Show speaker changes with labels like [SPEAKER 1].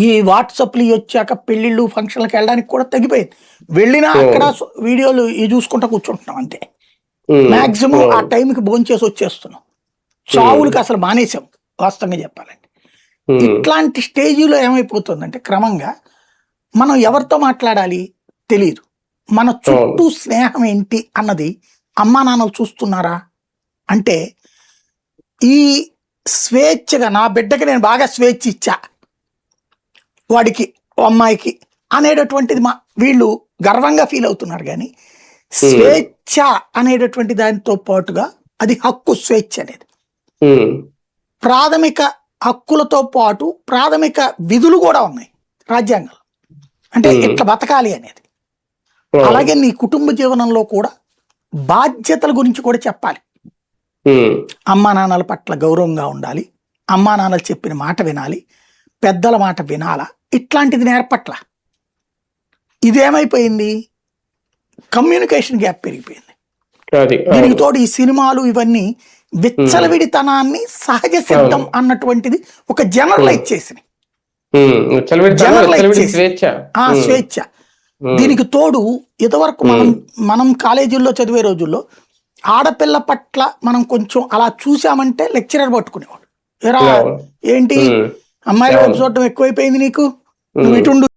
[SPEAKER 1] ఈ వాట్సాప్లు వచ్చాక పెళ్లిళ్ళు ఫంక్షన్లకు వెళ్ళడానికి కూడా తగ్గిపోయింది. వెళ్ళినా అక్కడ వీడియోలు చూసుకుంటా కూర్చుంటున్నాం అంతే. మాక్సిమం ఆ టైంకి భోంచేసి వచ్చేస్తున్నాం. చావులకి అసలు మానేసాం వాస్తవంగా చెప్పాలంటే. ఇట్లాంటి స్టేజీలో ఏమైపోతుందంటే క్రమంగా మనం ఎవరితో మాట్లాడాలి తెలియదు. మన చుట్టూ స్నేహం ఏంటి అన్నది అమ్మా నాన్నలు చూస్తున్నారా అంటే, ఈ స్వేచ్ఛగా నా బిడ్డకి నేను బాగా స్వేచ్ఛ ఇచ్చా వాడికి అమ్మాయికి అనేటటువంటిది వీళ్ళు గర్వంగా ఫీల్ అవుతున్నారు. కానీ స్వేచ్ఛ అనేటటువంటి దానితో పాటుగా అది హక్కు. స్వేచ్ఛ అనేది ప్రాథమిక హక్కులతో పాటు ప్రాథమిక విధులు కూడా ఉన్నాయి రాజ్యాంగంలో. అంటే ఇట్లా బతకాలి అనేది. అలాగే నీ కుటుంబ జీవనంలో కూడా బాధ్యతల గురించి కూడా చెప్పాలి. అమ్మా నాన్నల పట్ల గౌరవంగా ఉండాలి, అమ్మా నాన్నలు చెప్పిన మాట వినాలి, పెద్దల మాట వినాలా, ఇట్లాంటిది నేర్పట్ల. ఇదేమైపోయింది, కమ్యూనికేషన్ గ్యాప్ పెరిగిపోయింది. దీనికి తోడు ఈ సినిమాలు ఇవన్నీ విచ్చలవిడితనాన్ని సహజ సిద్ధం అన్నటువంటిది ఒక జనరలైజ్ చేసినాయి. స్వేచ్ఛ. దీనికి తోడు ఇదివరకు మనం కాలేజీల్లో చదివే రోజుల్లో ఆడపిల్ల పట్ల మనం కొంచెం అలా చూసామంటే లెక్చరర్ పట్టుకునేవాడు. ఎరా ఏంటి అమ్మాయిల వైపు చూడటం ఎక్కువైపోయింది నీకు, నువ్వు ఇటుండు